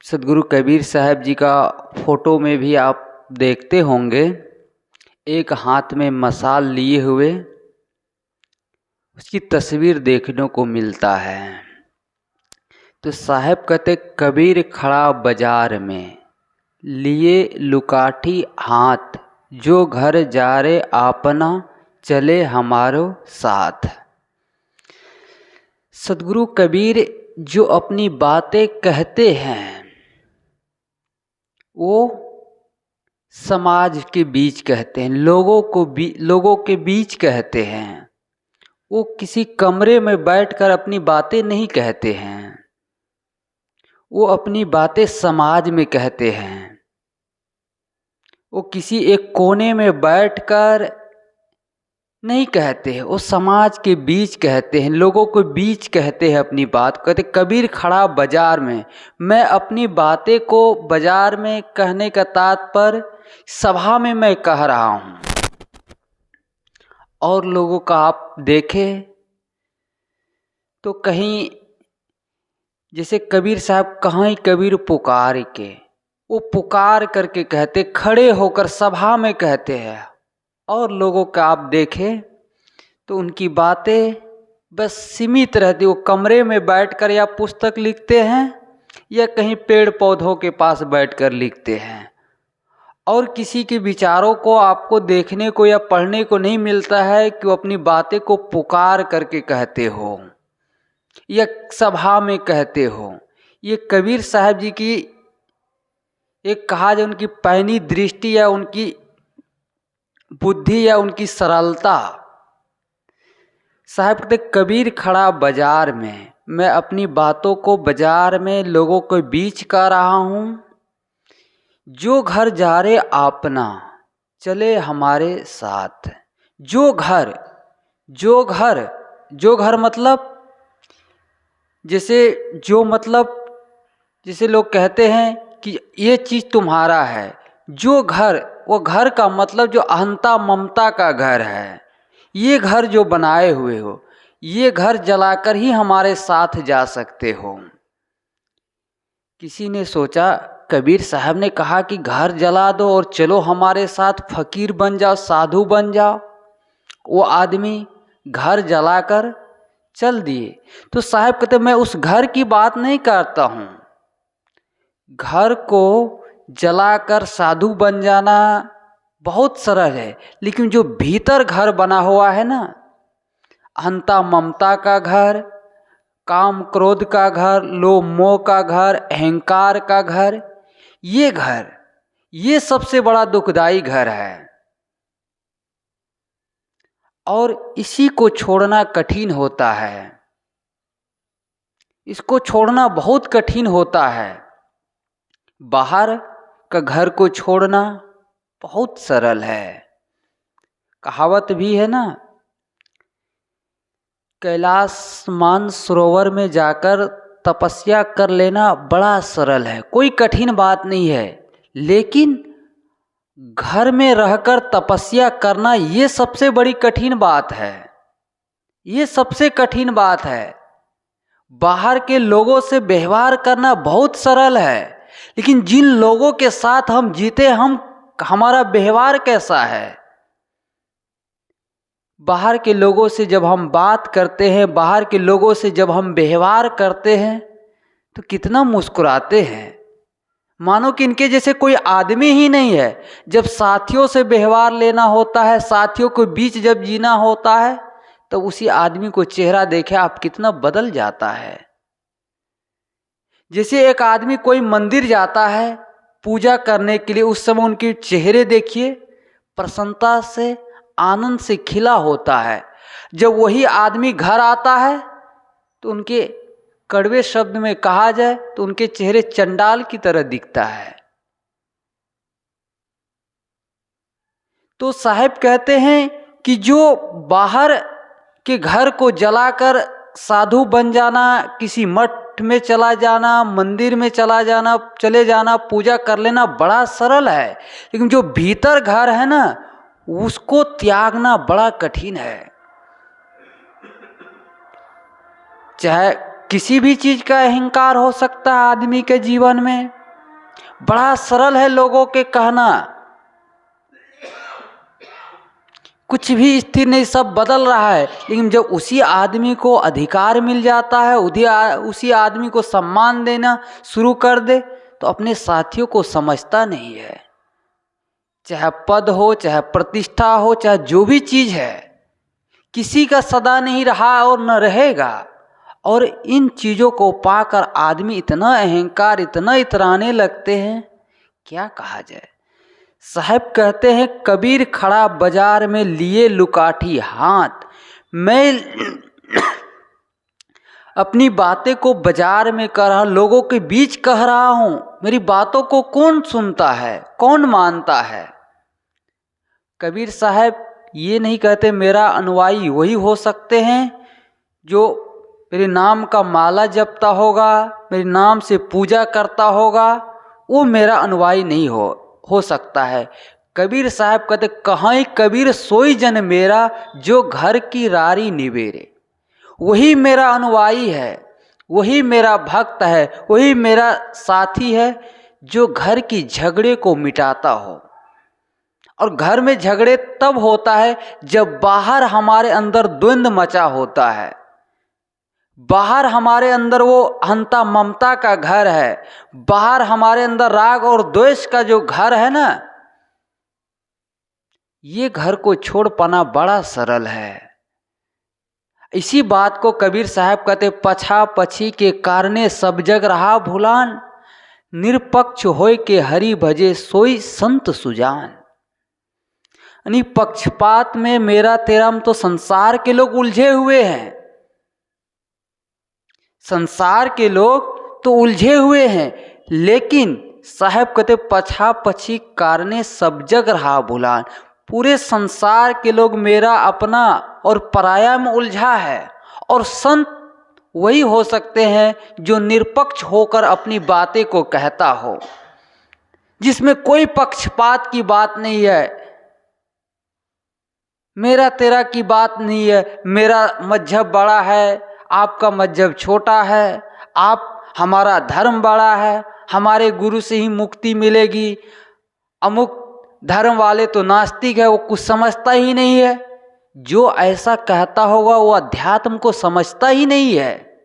सदगुरु कबीर साहब जी का फोटो में भी आप देखते होंगे, एक हाथ में मशाल लिए हुए उसकी तस्वीर देखने को मिलता है। तो साहब कहते कबीर खड़ा बाजार में, लिए लुकाठी हाथ, जो घर जा रे आपना चले हमारो साथ। सदगुरु कबीर जो अपनी बातें कहते हैं वो समाज के बीच कहते हैं, लोगों के बीच कहते हैं। वो किसी कमरे में बैठकर अपनी बातें नहीं कहते हैं, वो अपनी बातें समाज में कहते हैं। वो किसी एक कोने में बैठकर नहीं कहते हैं, वो समाज के बीच कहते हैं, लोगों के बीच कहते हैं अपनी बात। कहते कबीर खड़ा बाजार में, मैं अपनी बातें को बाजार में कहने का तात्पर्य सभा में मैं कह रहा हूँ। और लोगों का आप देखें तो कहीं जैसे कबीर साहब कहीं कबीर पुकार के, वो पुकार करके कहते, खड़े होकर सभा में कहते हैं। और लोगों का आप देखें तो उनकी बातें बस सीमित रहती, वो कमरे में बैठकर या पुस्तक लिखते हैं या कहीं पेड़ पौधों के पास बैठकर लिखते हैं। और किसी के विचारों को आपको देखने को या पढ़ने को नहीं मिलता है कि वो अपनी बातें को पुकार करके कहते हो या सभा में कहते हो। ये कबीर साहब जी की एक कहा जाए उनकी पैनी दृष्टि या उनकी बुद्धि या उनकी सरलता। साहब कहते कबीर खड़ा बाजार में, मैं अपनी बातों को बाजार में लोगों के बीच कह रहा हूँ। जो घर जा रे आपना चले हमारे साथ। जो घर मतलब जैसे लोग कहते हैं कि ये चीज़ तुम्हारा है। जो घर, वो घर का मतलब जो अहंता ममता का घर है। ये घर जो बनाए हुए हो, ये घर जलाकर ही हमारे साथ जा सकते हो। किसी ने सोचा, कबीर साहब ने कहा कि घर जला दो और चलो हमारे साथ फकीर बन जाओ, साधु बन जाओ। वो आदमी घर जलाकर चल दिए। तो साहब कहते मैं उस घर की बात नहीं करता हूँ। घर को जलाकर साधु बन जाना बहुत सरल है, लेकिन जो भीतर घर बना हुआ है ना, अहंता ममता का घर, काम क्रोध का घर, लोभ मोह का घर, अहंकार का घर, ये सबसे बड़ा दुखदाई घर है। और इसी को छोड़ना कठिन होता है, इसको छोड़ना बहुत कठिन होता है। बाहर का घर को छोड़ना बहुत सरल है। कहावत भी है ना, कैलाश मानसरोवर में जाकर तपस्या कर लेना बड़ा सरल है, कोई कठिन बात नहीं है। लेकिन घर में रहकर तपस्या करना ये सबसे बड़ी कठिन बात है, ये सबसे कठिन बात है। बाहर के लोगों से व्यवहार करना बहुत सरल है, लेकिन जिन लोगों के साथ हम जीते, हमारा व्यवहार कैसा है। बाहर के लोगों से जब हम बात करते हैं, बाहर के लोगों से जब हम व्यवहार करते हैं तो कितना मुस्कुराते हैं, मानो कि इनके जैसे कोई आदमी ही नहीं है। जब साथियों से व्यवहार लेना होता है, साथियों के बीच जब जीना होता है, तो उसी आदमी को चेहरा देखे आप कितना बदल जाता है। जैसे एक आदमी कोई मंदिर जाता है पूजा करने के लिए, उस समय उनके चेहरे देखिए प्रसन्नता से, आनंद से खिला होता है। जब वही आदमी घर आता है तो उनके कड़वे शब्द में कहा जाए तो उनके चेहरे चंडाल की तरह दिखता है। तो साहब कहते हैं कि जो बाहर के घर को जलाकर साधु बन जाना, किसी मठ में चला जाना, मंदिर में चले जाना, पूजा कर लेना बड़ा सरल है, लेकिन जो भीतर घर है ना, उसको त्यागना बड़ा कठिन है। चाहे किसी भी चीज का अहंकार हो सकता है आदमी के जीवन में। बड़ा सरल है लोगों के कहना, कुछ भी स्थिर नहीं, सब बदल रहा है। लेकिन जब उसी आदमी को अधिकार मिल जाता है, उसी आदमी को सम्मान देना शुरू कर दे, तो अपने साथियों को समझता नहीं है। चाहे पद हो, चाहे प्रतिष्ठा हो, चाहे जो भी चीज है, किसी का सदा नहीं रहा और न रहेगा। और इन चीजों को पाकर आदमी इतना अहंकार, इतना इतराने लगते हैं, क्या कहा जाए। साहब कहते हैं, कबीर खड़ा बाजार में लिए लुकाठी हाथ। मैं अपनी बातें को बाजार में कह रहा, लोगों के बीच कह रहा हूं, मेरी बातों को कौन सुनता है, कौन मानता है। कबीर साहब ये नहीं कहते मेरा अनुयायी वही हो सकते हैं जो मेरे नाम का माला जपता होगा, मेरे नाम से पूजा करता होगा, वो मेरा अनुयायी नहीं हो सकता है। कबीर साहब कहते, कहाँ कबीर सोई जन मेरा, जो घर की रारी निवेरे। वही मेरा अनुयायी है, वही मेरा भक्त है, वही मेरा साथी है, जो घर की झगड़े को मिटाता हो। और घर में झगड़े तब होता है जब बाहर हमारे अंदर द्वंद्व मचा होता है, बाहर हमारे अंदर वो अहंता ममता का घर है, बाहर हमारे अंदर राग और द्वेष का जो घर है ना, ये घर को छोड़ पाना बड़ा सरल है। इसी बात को कबीर साहब कहते, पछा पछी के कारणे सब जग रहा भुलान, निरपक्ष होय के हरि भजे सोई संत सुजान। यानी पक्षपात में मेरा तेरा में तो संसार के लोग उलझे हुए हैं, संसार के लोग तो उलझे हुए हैं। लेकिन साहब कहते, पछा पछी कारणे सब जग रहा भुलान। पूरे संसार के लोग मेरा अपना और पराया में उलझा है। और संत वही हो सकते हैं जो निरपक्ष होकर अपनी बातें को कहता हो, जिसमें कोई पक्षपात की बात नहीं है, मेरा तेरा की बात नहीं है। मेरा मजहब बड़ा है, आपका मजहब छोटा है, हमारा धर्म बड़ा है, हमारे गुरु से ही मुक्ति मिलेगी, अमुक धर्म वाले तो नास्तिक है, वो कुछ समझता ही नहीं है। जो ऐसा कहता होगा वो अध्यात्म को समझता ही नहीं है।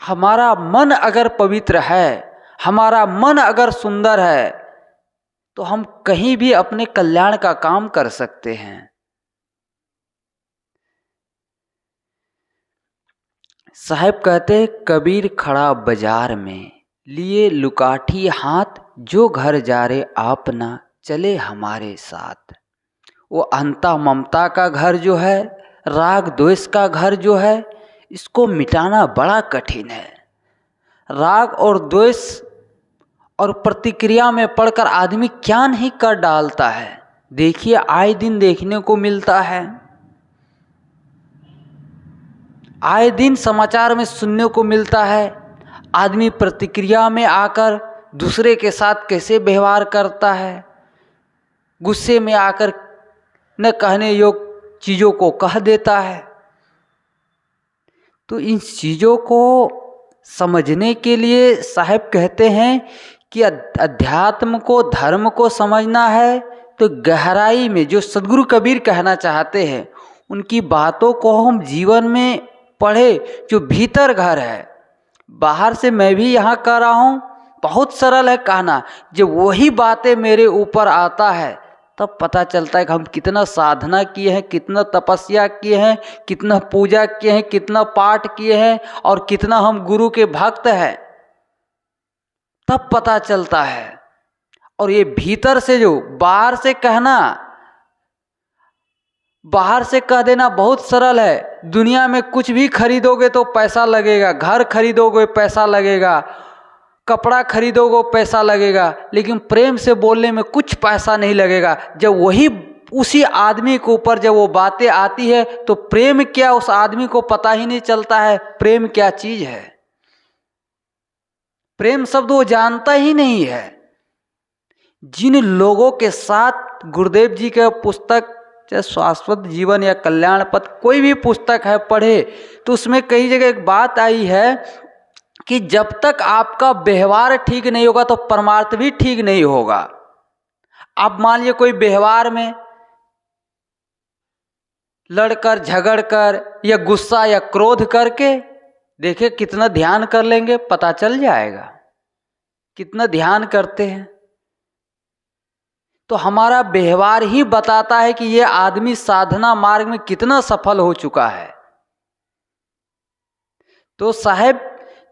हमारा मन अगर पवित्र है, हमारा मन अगर सुंदर है, तो हम कहीं भी अपने कल्याण का काम कर सकते हैं। साहब कहते हैं, कबीर खड़ा बाजार में लिए लुकाठी हाथ, जो घर जा रे आप ना चले हमारे साथ। वो अहंता ममता का घर जो है, राग द्वेष का घर जो है, इसको मिटाना बड़ा कठिन है। राग और द्वेष और प्रतिक्रिया में पड़कर आदमी क्या नहीं कर डालता है। देखिए, आए दिन देखने को मिलता है, आए दिन समाचार में सुनने को मिलता है। आदमी प्रतिक्रिया में आकर दूसरे के साथ कैसे व्यवहार करता है, गुस्से में आकर न कहने योग्य चीज़ों को कह देता है। तो इन चीज़ों को समझने के लिए साहब कहते हैं कि अध्यात्म को, धर्म को समझना है तो गहराई में, जो सदगुरु कबीर कहना चाहते हैं, उनकी बातों को हम जीवन में पढ़े। जो भीतर घर है, बाहर से मैं भी यहाँ कर रहा हूँ, बहुत सरल है कहना। जब वही बातें मेरे ऊपर आता है तब पता चलता है कि हम कितना साधना किए हैं, कितना तपस्या किए हैं, कितना पूजा किए हैं, कितना पाठ किए हैं और कितना हम गुरु के भक्त हैं, तब पता चलता है। और ये भीतर से, जो बाहर से कहना, बाहर से कह देना बहुत सरल है। दुनिया में कुछ भी खरीदोगे तो पैसा लगेगा, घर खरीदोगे पैसा लगेगा, कपड़ा खरीदोगे पैसा लगेगा, लेकिन प्रेम से बोलने में कुछ पैसा नहीं लगेगा। जब वही उसी आदमी के ऊपर जब वो बातें आती है तो प्रेम क्या, उस आदमी को पता ही नहीं चलता है प्रेम क्या चीज है। प्रेम शब्द वो जानता ही नहीं है। जिन लोगों के साथ गुरुदेव जी के पुस्तक चाहे शाश्वत जीवन या कल्याण पथ कोई भी पुस्तक है पढ़े, तो उसमें कई जगह एक बात आई है कि जब तक आपका व्यवहार ठीक नहीं होगा तो परमार्थ भी ठीक नहीं होगा। आप मान लीजिए कोई व्यवहार में लड़कर झगड़कर या गुस्सा या क्रोध करके देखिए कितना ध्यान कर लेंगे, पता चल जाएगा कितना ध्यान करते हैं। तो हमारा व्यवहार ही बताता है कि ये आदमी साधना मार्ग में कितना सफल हो चुका है। तो साहब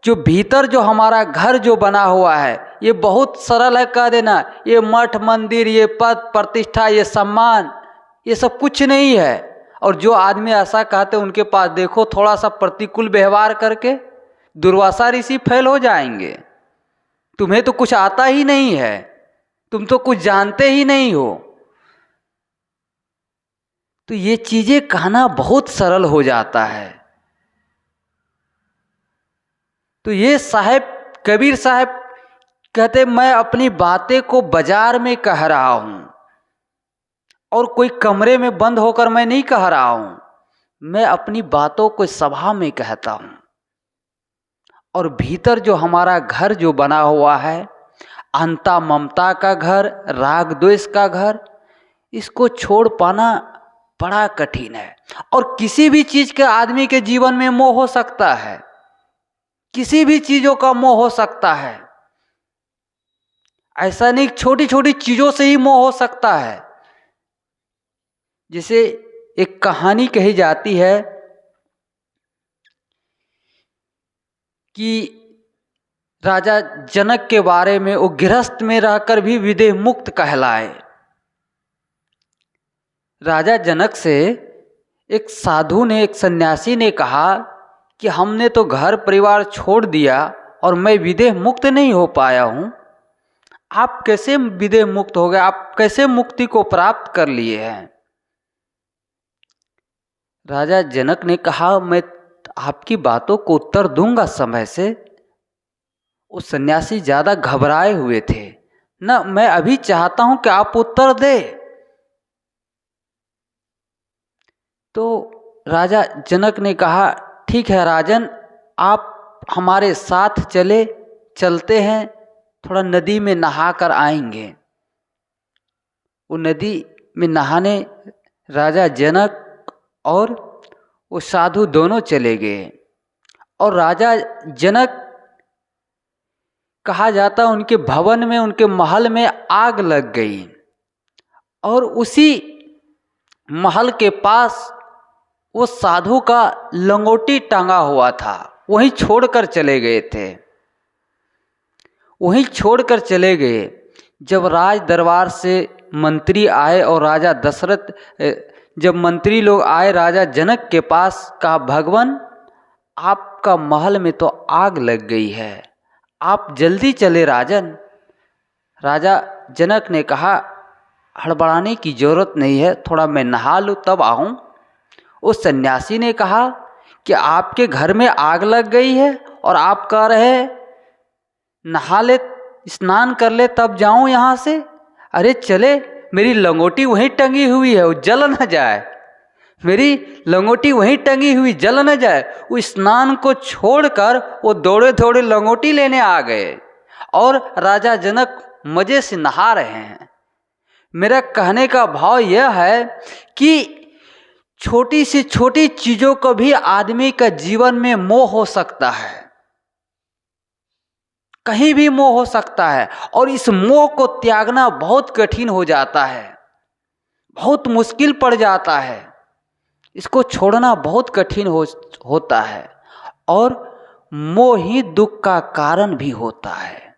जो भीतर जो हमारा घर जो बना हुआ है ये बहुत सरल है कह देना, ये मठ मंदिर, ये पद प्रतिष्ठा, ये सम्मान, ये सब कुछ नहीं है। और जो आदमी ऐसा कहते उनके पास देखो थोड़ा सा प्रतिकूल व्यवहार करके दुर्वासा ऋषि फेल हो जाएंगे। तुम्हें तो कुछ आता ही नहीं है, तुम तो कुछ जानते ही नहीं हो। तो ये चीजें कहना बहुत सरल हो जाता है। तो ये साहब कबीर साहब कहते मैं अपनी बातें को बाजार में कह रहा हूं और कोई कमरे में बंद होकर मैं नहीं कह रहा हूं, मैं अपनी बातों को सभा में कहता हूं। और भीतर जो हमारा घर जो बना हुआ है, अहंता ममता का घर, राग द्वेष का घर, इसको छोड़ पाना बड़ा कठिन है। और किसी भी चीज के आदमी के जीवन में मोह हो सकता है, किसी भी चीजों का मोह हो सकता है। ऐसा नहीं छोटी छोटी चीजों से ही मोह हो सकता है। जैसे एक कहानी कही जाती है कि राजा जनक के बारे में, वो गृहस्थ में रहकर भी विदेह मुक्त कहलाए। राजा जनक से एक साधु ने, एक सन्यासी ने कहा कि हमने तो घर परिवार छोड़ दिया और मैं विदेह मुक्त नहीं हो पाया हूं, आप कैसे विदेह मुक्त हो गए, आप कैसे मुक्ति को प्राप्त कर लिए हैं। राजा जनक ने कहा मैं आपकी बातों को उत्तर दूंगा समय से। वो सन्यासी ज्यादा घबराए हुए थे ना, मैं अभी चाहता हूं कि आप उत्तर दे। तो राजा जनक ने कहा ठीक है राजन, आप हमारे साथ चलते हैं, थोड़ा नदी में नहा कर आएंगे। वो नदी में नहाने राजा जनक और वो साधु दोनों चले गए। और राजा जनक कहा जाता उनके भवन में, उनके महल में आग लग गई और उसी महल के पास वो साधु का लंगोटी टांगा हुआ था, वहीं छोड़कर चले गए थे, वहीं छोड़कर चले गए। जब राज दरबार से मंत्री आए और राजा दशरथ, जब मंत्री लोग आए राजा जनक के पास, कहा भगवान आपका महल में तो आग लग गई है, आप जल्दी चले राजन। राजा जनक ने कहा हड़बड़ाने की जरूरत नहीं है, थोड़ा मैं नहा लूँ तब आऊँ। उस सन्यासी ने कहा कि आपके घर में आग लग गई है और आप कह रहे नहा ले, स्नान कर ले तब जाऊं यहाँ से। अरे चले, मेरी लंगोटी वहीं टंगी हुई है, वो जल न जाए, मेरी लंगोटी वहीं टंगी हुई जल न जाए। वो स्नान को छोड़कर वो दौड़े दौड़े लंगोटी लेने आ गए और राजा जनक मजे से नहा रहे हैं। मेरा कहने का भाव यह है कि छोटी से छोटी चीजों को भी आदमी का जीवन में मोह हो सकता है, कहीं भी मोह हो सकता है। और इस मोह को त्यागना बहुत कठिन हो जाता है, बहुत मुश्किल पड़ जाता है, इसको छोड़ना बहुत कठिन होता है। और मोह ही दुख का कारण भी होता है।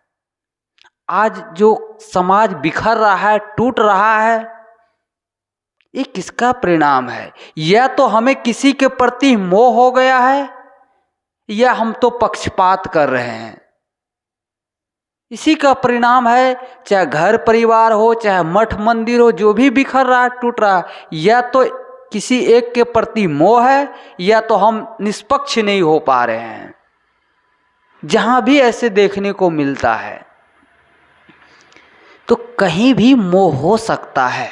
आज जो समाज बिखर रहा है, टूट रहा है, ये किसका परिणाम है? या तो हमें किसी के प्रति मोह हो गया है या हम तो पक्षपात कर रहे हैं, इसी का परिणाम है। चाहे घर परिवार हो, चाहे मठ मंदिर हो, जो भी बिखर रहा है, टूट रहा है, या तो किसी एक के प्रति मोह है या तो हम निष्पक्ष नहीं हो पा रहे हैं। जहां भी ऐसे देखने को मिलता है, तो कहीं भी मोह हो सकता है।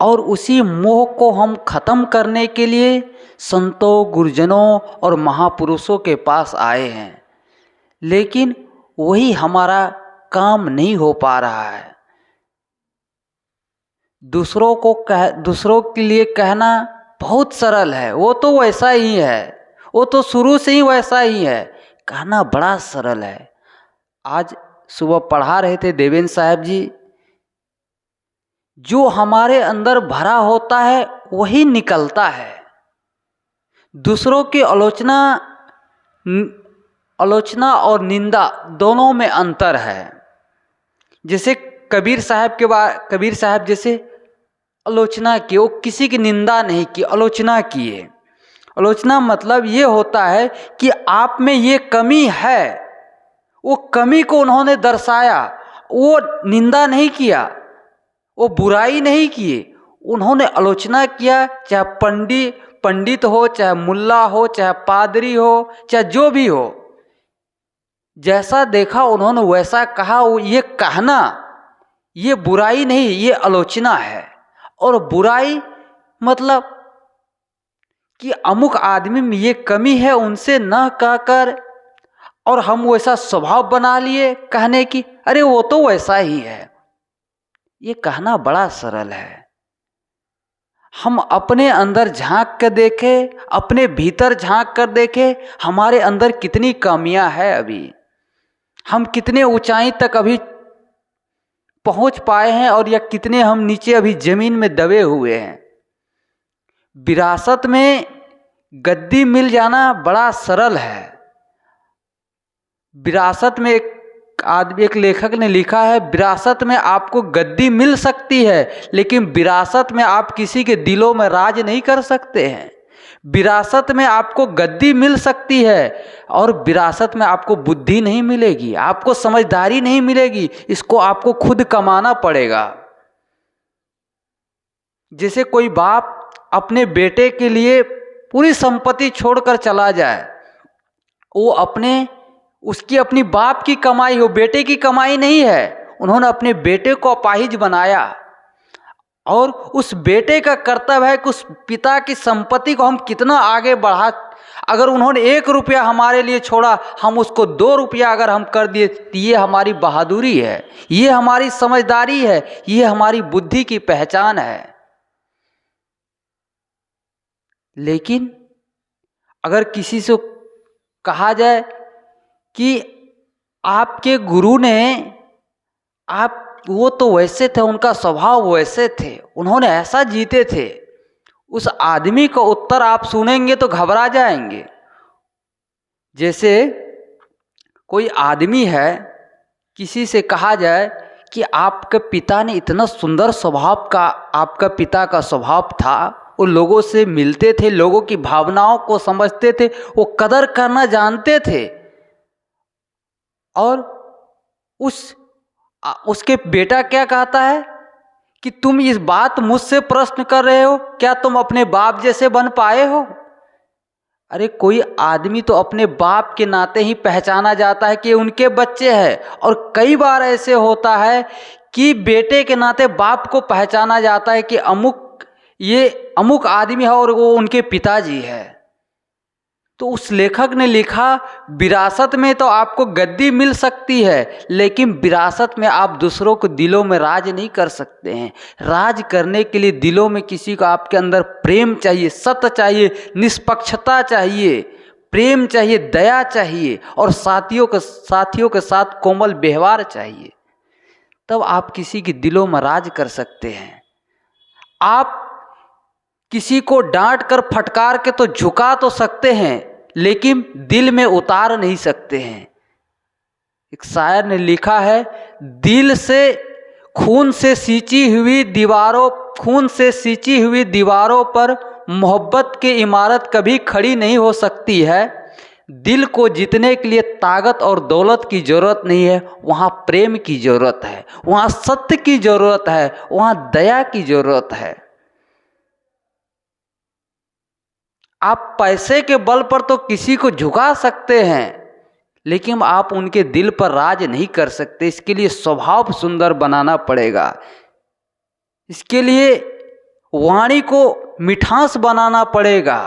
और उसी मोह को हम खत्म करने के लिए संतों, गुरुजनों और महापुरुषों के पास आए हैं, लेकिन वही हमारा काम नहीं हो पा रहा है। दूसरों के लिए कहना बहुत सरल है, वो तो वैसा ही है, वो तो शुरू से ही वैसा ही है, कहना बड़ा सरल है। आज सुबह पढ़ा रहे थे देवेंद्र साहब जी, जो हमारे अंदर भरा होता है वही निकलता है। दूसरों की आलोचना और निंदा दोनों में अंतर है। जैसे कबीर साहब जैसे आलोचना की, वो किसी की निंदा नहीं की, आलोचना किए। आलोचना मतलब ये होता है कि आप में ये कमी है, वो कमी को उन्होंने दर्शाया, वो निंदा नहीं किया, वो बुराई नहीं किए, उन्होंने आलोचना किया। चाहे पंडित हो, चाहे मुल्ला हो, चाहे पादरी हो, चाहे जो भी हो, जैसा देखा उन्होंने वैसा कहा। वो ये कहना ये बुराई नहीं, ये आलोचना है। और बुराई मतलब कि अमुक आदमी में ये कमी है, उनसे न कहकर और हम वैसा स्वभाव बना लिए कहने की, अरे वो तो वैसा ही है। ये कहना बड़ा सरल है। हम अपने अंदर झांक कर देखें, अपने भीतर झांक कर देखें, हमारे अंदर कितनी कमियां हैं। अभी हम कितने ऊंचाई तक अभी पहुंच पाए हैं और या कितने हम नीचे अभी जमीन में दबे हुए हैं। विरासत में गद्दी मिल जाना बड़ा सरल है। विरासत में एक लेखक ने लिखा है, विरासत में आपको गद्दी मिल सकती है, लेकिन विरासत में आप किसी के दिलों में राज नहीं कर सकते हैं। विरासत में आपको गद्दी मिल सकती है और विरासत में आपको बुद्धि नहीं मिलेगी, आपको समझदारी नहीं मिलेगी, इसको आपको खुद कमाना पड़ेगा। जैसे कोई बाप अपने बेटे के लिए पूरी संपत्ति छोड़कर चला जाए, वो उसकी अपनी बाप की कमाई हो, बेटे की कमाई नहीं है। उन्होंने अपने बेटे को अपाहिज बनाया और उस बेटे का कर्तव्य है कि उस पिता की संपत्ति को हम कितना आगे बढ़ा। अगर उन्होंने 1 रुपया हमारे लिए छोड़ा, हम उसको 2 रुपया अगर हम कर दिए, तो ये हमारी बहादुरी है, ये हमारी समझदारी है, ये हमारी बुद्धि की पहचान है। लेकिन अगर किसी से कहा जाए कि आपके गुरु ने वो तो वैसे थे, उनका स्वभाव वैसे थे, उन्होंने ऐसा जीते थे, उस आदमी का उत्तर आप सुनेंगे तो घबरा जाएंगे। जैसे कोई आदमी है, किसी से कहा जाए कि आपके पिता ने इतना सुंदर स्वभाव का, आपका पिता का स्वभाव था, वो लोगों से मिलते थे, लोगों की भावनाओं को समझते थे, वो कदर करना जानते थे, और उसके बेटा क्या कहता है कि तुम इस बात मुझसे प्रश्न कर रहे हो, क्या तुम अपने बाप जैसे बन पाए हो? अरे कोई आदमी तो अपने बाप के नाते ही पहचाना जाता है कि उनके बच्चे हैं, और कई बार ऐसे होता है कि बेटे के नाते बाप को पहचाना जाता है कि ये अमुक आदमी है और वो उनके पिताजी है। तो उस लेखक ने लिखा, विरासत में तो आपको गद्दी मिल सकती है, लेकिन विरासत में आप दूसरों को दिलों में राज नहीं कर सकते हैं। राज करने के लिए दिलों में किसी को आपके अंदर प्रेम चाहिए, सत्य चाहिए, निष्पक्षता चाहिए, प्रेम चाहिए, दया चाहिए, और साथियों के साथ कोमल व्यवहार चाहिए। तब आप किसी के दिलों में राज कर सकते हैं। आप किसी को डांट कर, फटकार के तो झुका तो सकते हैं, लेकिन दिल में उतार नहीं सकते हैं। एक शायर ने लिखा है, दिल से खून से सींची हुई दीवारों पर मोहब्बत की इमारत कभी खड़ी नहीं हो सकती है। दिल को जीतने के लिए ताकत और दौलत की जरूरत नहीं है, वहाँ प्रेम की जरूरत है, वहाँ सत्य की जरूरत है, वहाँ दया की जरूरत है। आप पैसे के बल पर तो किसी को झुका सकते हैं, लेकिन आप उनके दिल पर राज नहीं कर सकते। इसके लिए स्वभाव सुंदर बनाना पड़ेगा। इसके लिए वाणी को मिठास बनाना पड़ेगा।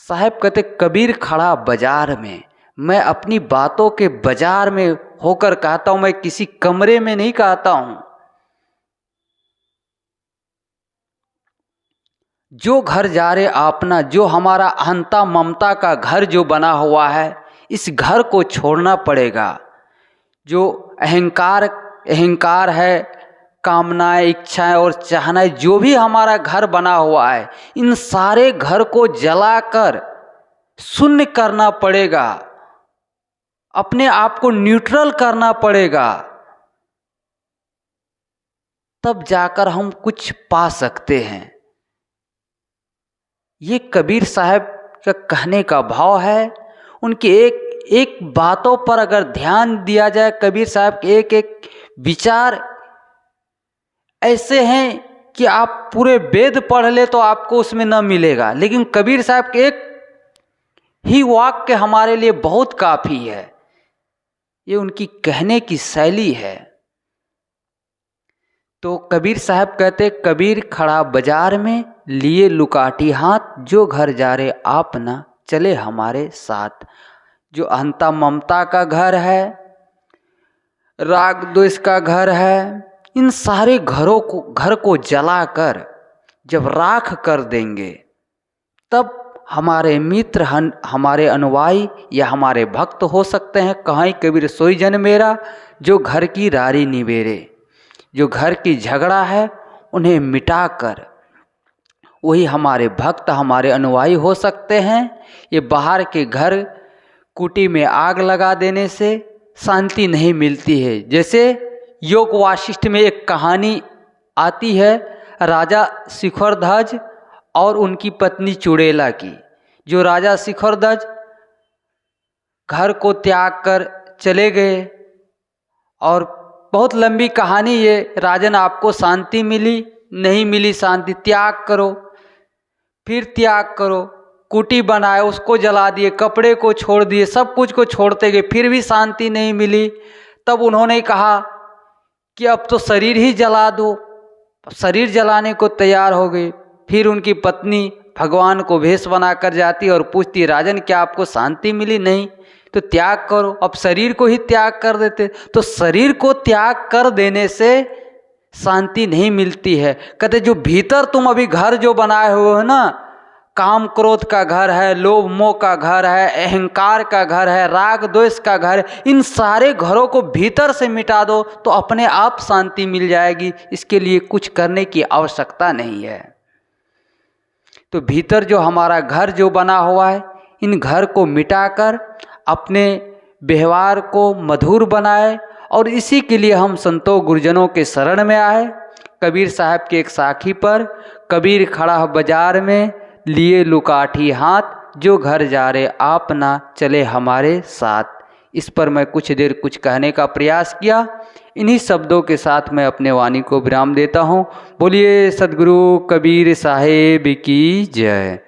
साहब कहते कबीर खड़ा बाजार में, मैं अपनी बातों के बाजार में होकर कहता हूं, मैं किसी कमरे में नहीं कहता हूं। जो घर जा रे अपना, जो हमारा अहंता ममता का घर जो बना हुआ है, इस घर को छोड़ना पड़ेगा। जो अहंकार है, कामनाएं, इच्छाएं और चाहनाएं, जो भी हमारा घर बना हुआ है, इन सारे घर को जलाकर शून्य करना पड़ेगा। अपने आप को न्यूट्रल करना पड़ेगा, तब जाकर हम कुछ पा सकते हैं। ये कबीर साहब का कहने का भाव है। उनकी एक एक बातों पर अगर ध्यान दिया जाए, कबीर साहब के एक एक विचार ऐसे हैं कि आप पूरे वेद पढ़ ले तो आपको उसमें न मिलेगा, लेकिन कबीर साहब के एक ही वाक्य हमारे लिए बहुत काफ़ी है। ये उनकी कहने की शैली है। तो कबीर साहब कहते, कबीर खड़ा बाजार में, लिए लुकाठी हाथ, जो घर जा रे आप ना चले हमारे साथ। जो अहंता ममता का घर है, राग द्वेष का घर है, इन सारे घर को जलाकर जब राख कर देंगे, तब हमारे मित्र, हमारे अनुयायी या हमारे भक्त हो सकते हैं। कहीं कबीर सोई जन मेरा, जो घर की रारी निबेरे। जो घर की झगड़ा है उन्हें मिटाकर वही हमारे भक्त, हमारे अनुयायी हो सकते हैं। ये बाहर के घर कुटी में आग लगा देने से शांति नहीं मिलती है। जैसे योग वाशिष्ठ में एक कहानी आती है, राजा शिखरध्वज और उनकी पत्नी चुड़ैला की। जो राजा शिखरध्वज घर को त्याग कर चले गए, और बहुत लंबी कहानी ये, राजन आपको शांति मिली नहीं मिली शांति, त्याग करो, फिर त्याग करो, कुटी बनाए उसको जला दिए, कपड़े को छोड़ दिए, सब कुछ को छोड़ते गए, फिर भी शांति नहीं मिली। तब उन्होंने कहा कि अब तो शरीर ही जला दो। शरीर जलाने को तैयार हो गई। फिर उनकी पत्नी भगवान को भेष बनाकर जाती और पूछती, राजन क्या आपको शांति मिली? नहीं, तो त्याग करो। अब शरीर को ही त्याग कर देते। तो शरीर को त्याग कर देने से शांति नहीं मिलती है। कहते जो भीतर तुम अभी घर जो बनाए हुए हो ना, काम क्रोध का घर है, लोभ मोह का घर है, अहंकार का घर है, राग द्वेष का घर है, इन सारे घरों को भीतर से मिटा दो तो अपने आप शांति मिल जाएगी। इसके लिए कुछ करने की आवश्यकता नहीं है। तो भीतर जो हमारा घर जो बना हुआ है, इन घर को मिटाकर अपने व्यवहार को मधुर बनाए, और इसी के लिए हम संतों गुरुजनों के शरण में आए। कबीर साहब के एक साखी पर, कबीर खड़ा बाजार में, लिए लुकाठी हाथ, जो घर जा रे आप ना चले हमारे साथ। इस पर मैं कुछ देर कुछ कहने का प्रयास किया। इन्हीं शब्दों के साथ मैं अपने वाणी को विराम देता हूँ। बोलिए सद्गुरु कबीर साहेब की जय।